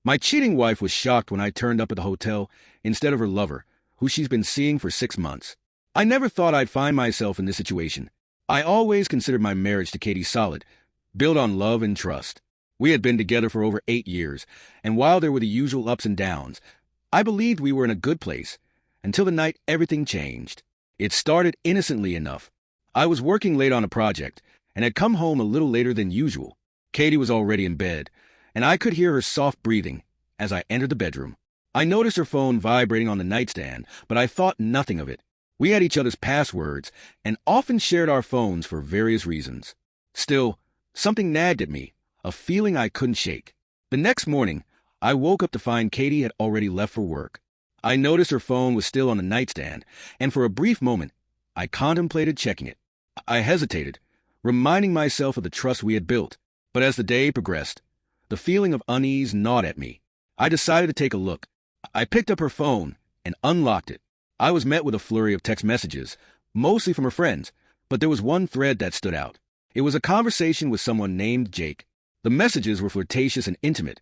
My cheating wife was shocked when I turned up at the hotel instead of her lover, who she's been seeing for 6 months. I never thought I'd find myself in this situation. I always considered my marriage to Katie solid, built on love and trust. We had been together for over 8 years, and while there were the usual ups and downs, I believed we were in a good place, until the night everything changed. It started innocently enough. I was working late on a project, and had come home a little later than usual. Katie was already in bed, and I could hear her soft breathing as I entered the bedroom. I noticed her phone vibrating on the nightstand, but I thought nothing of it. We had each other's passwords, and often shared our phones for various reasons. Still, something nagged at me, a feeling I couldn't shake. The next morning, I woke up to find Katie had already left for work. I noticed her phone was still on the nightstand, and for a brief moment, I contemplated checking it. I hesitated, reminding myself of the trust we had built. But as the day progressed, the feeling of unease gnawed at me. I decided to take a look. I picked up her phone and unlocked it. I was met with a flurry of text messages, mostly from her friends, but there was one thread that stood out. It was a conversation with someone named Jake. The messages were flirtatious and intimate,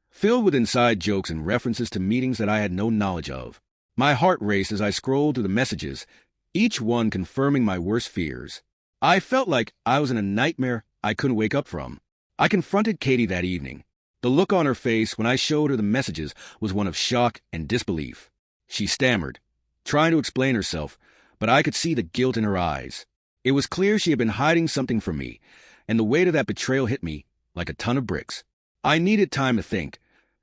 filled with inside jokes and references to meetings that I had no knowledge of. My heart raced as I scrolled through the messages, each one confirming my worst fears. I felt like I was in a nightmare I couldn't wake up from. I confronted Katie that evening. The look on her face when I showed her the messages was one of shock and disbelief. She stammered, trying to explain herself, but I could see the guilt in her eyes. It was clear she had been hiding something from me, and the weight of that betrayal hit me like a ton of bricks. I needed time to think,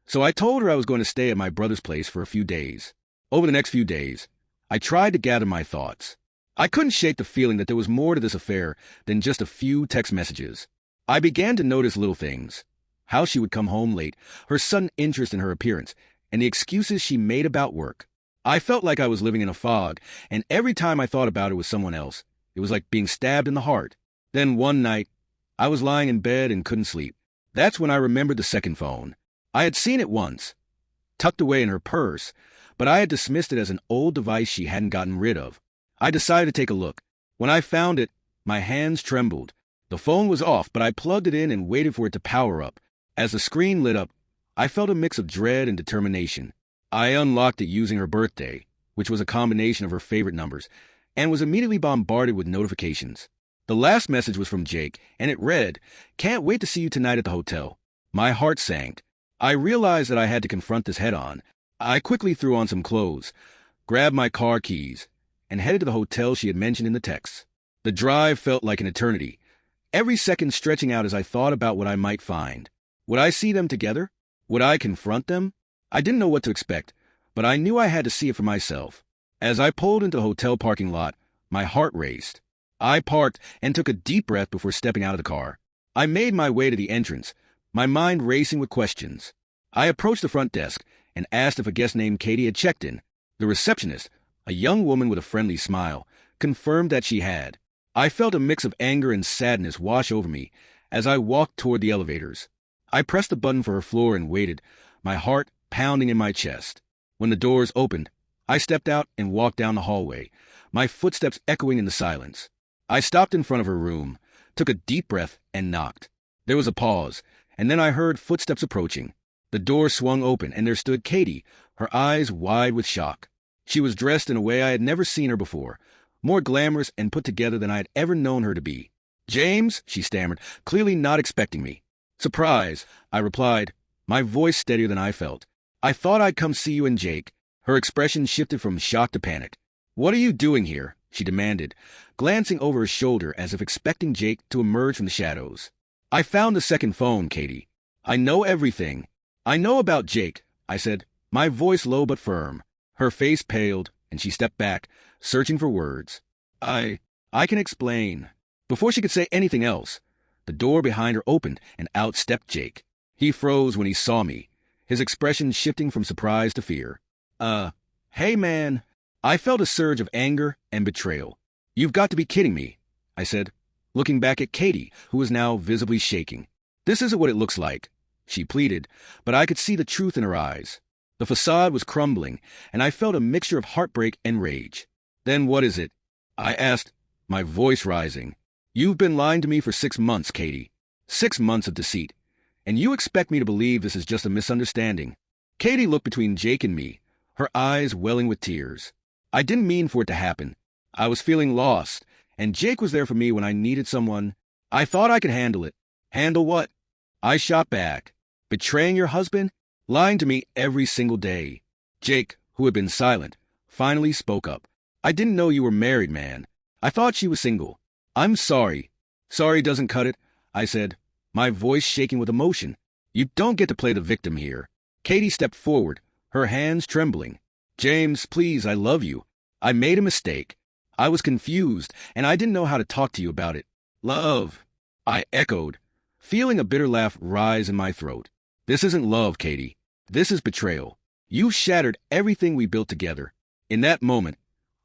so I told her I was going to stay at my brother's place for a few days. Over the next few days, I tried to gather my thoughts. I couldn't shake the feeling that there was more to this affair than just a few text messages. I began to notice little things. How she would come home late, her sudden interest in her appearance, and the excuses she made about work. I felt like I was living in a fog, and every time I thought about it with someone else, it was like being stabbed in the heart. Then one night, I was lying in bed and couldn't sleep. That's when I remembered the second phone. I had seen it once, tucked away in her purse, but I had dismissed it as an old device she hadn't gotten rid of. I decided to take a look. When I found it, my hands trembled. The phone was off, but I plugged it in and waited for it to power up. As the screen lit up, I felt a mix of dread and determination. I unlocked it using her birthday, which was a combination of her favorite numbers, and was immediately bombarded with notifications. The last message was from Jake, and it read, "Can't wait to see you tonight at the hotel." My heart sank. I realized that I had to confront this head-on. I quickly threw on some clothes, grabbed my car keys, and headed to the hotel she had mentioned in the text. The drive felt like an eternity, every second stretching out as I thought about what I might find. Would I see them together? Would I confront them? I didn't know what to expect, but I knew I had to see it for myself. As I pulled into the hotel parking lot, my heart raced. I parked and took a deep breath before stepping out of the car. I made my way to the entrance, my mind racing with questions. I approached the front desk and asked if a guest named Katie had checked in. The receptionist, a young woman with a friendly smile, confirmed that she had. I felt a mix of anger and sadness wash over me as I walked toward the elevators. I pressed the button for her floor and waited, my heart pounding in my chest. When the doors opened, I stepped out and walked down the hallway, my footsteps echoing in the silence. I stopped in front of her room, took a deep breath, and knocked. There was a pause, and then I heard footsteps approaching. The door swung open, and there stood Katie, her eyes wide with shock. She was dressed in a way I had never seen her before, more glamorous and put together than I had ever known her to be. "James," she stammered, clearly not expecting me. "Surprise," I replied, my voice steadier than I felt. "I thought I'd come see you and Jake." Her expression shifted from shock to panic. "What are you doing here?" she demanded, glancing over her shoulder as if expecting Jake to emerge from the shadows. "I found the second phone, Katie. I know everything. I know about Jake," I said, my voice low but firm. Her face paled, and she stepped back, searching for words. I can explain." Before she could say anything else, the door behind her opened, and out stepped Jake. He froze when he saw me, his expression shifting from surprise to fear. Hey man." I felt a surge of anger and betrayal. "You've got to be kidding me," I said, looking back at Katie, who was now visibly shaking. "This isn't what it looks like," she pleaded, but I could see the truth in her eyes. The facade was crumbling, and I felt a mixture of heartbreak and rage. "Then what is it?" I asked, my voice rising. "You've been lying to me for 6 months, Katie. 6 months of deceit. And you expect me to believe this is just a misunderstanding? Katie looked between Jake and me, her eyes welling with tears. I didn't mean for it to happen. I was feeling lost, and Jake was there for me when I needed someone. I thought I could handle it. Handle what? I shot back. Betraying your husband? Lying to me every single day. Jake, who had been silent, finally spoke up. I didn't know you were married, man. I thought she was single. I'm sorry. Sorry doesn't cut it, I said, my voice shaking with emotion. You don't get to play the victim here. Katie stepped forward, her hands trembling. James, please, I love you. I made a mistake. I was confused, and I didn't know how to talk to you about it. Love, I echoed, feeling a bitter laugh rise in my throat. This isn't love, Katie. This is betrayal. You've shattered everything we built together. In that moment,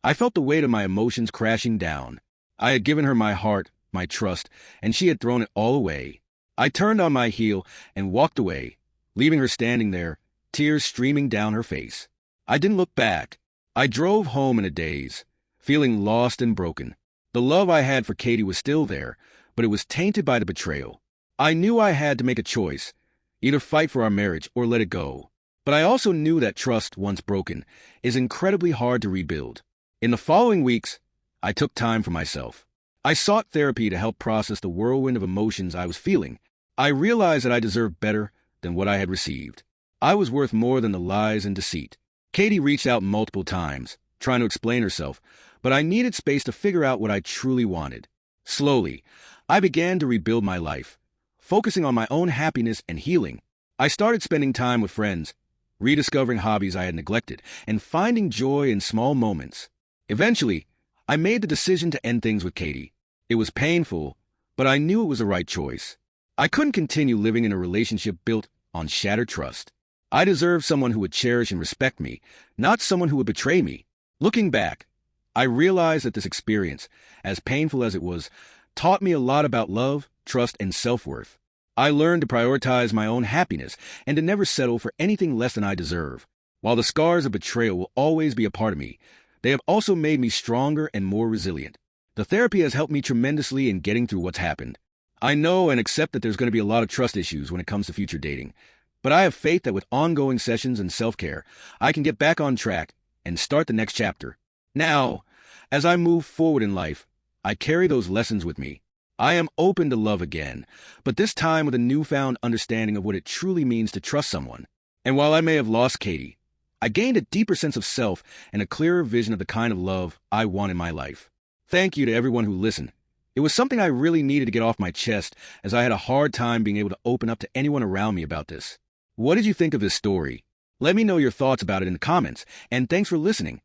I felt the weight of my emotions crashing down. I had given her my heart, my trust, and she had thrown it all away. I turned on my heel and walked away, leaving her standing there, tears streaming down her face. I didn't look back. I drove home in a daze, feeling lost and broken. The love I had for Katie was still there, but it was tainted by the betrayal. I knew I had to make a choice, either fight for our marriage or let it go. But I also knew that trust, once broken, is incredibly hard to rebuild. In the following weeks, I took time for myself. I sought therapy to help process the whirlwind of emotions I was feeling. I realized that I deserved better than what I had received. I was worth more than the lies and deceit. Katie reached out multiple times, trying to explain herself, but I needed space to figure out what I truly wanted. Slowly, I began to rebuild my life, focusing on my own happiness and healing. I started spending time with friends, rediscovering hobbies I had neglected, and finding joy in small moments. Eventually, I made the decision to end things with Katie. It was painful, but I knew it was the right choice. I couldn't continue living in a relationship built on shattered trust. I deserved someone who would cherish and respect me, not someone who would betray me. Looking back, I realized that this experience, as painful as it was, taught me a lot about love, trust, and self-worth. I learned to prioritize my own happiness and to never settle for anything less than I deserve. While the scars of betrayal will always be a part of me, they have also made me stronger and more resilient. The therapy has helped me tremendously in getting through what's happened. I know and accept that there's going to be a lot of trust issues when it comes to future dating, but I have faith that with ongoing sessions and self-care, I can get back on track and start the next chapter. Now, as I move forward in life, I carry those lessons with me. I am open to love again, but this time with a newfound understanding of what it truly means to trust someone. And while I may have lost Katie, I gained a deeper sense of self and a clearer vision of the kind of love I want in my life. Thank you to everyone who listened. It was something I really needed to get off my chest, as I had a hard time being able to open up to anyone around me about this. What did you think of this story? Let me know your thoughts about it in the comments, and thanks for listening.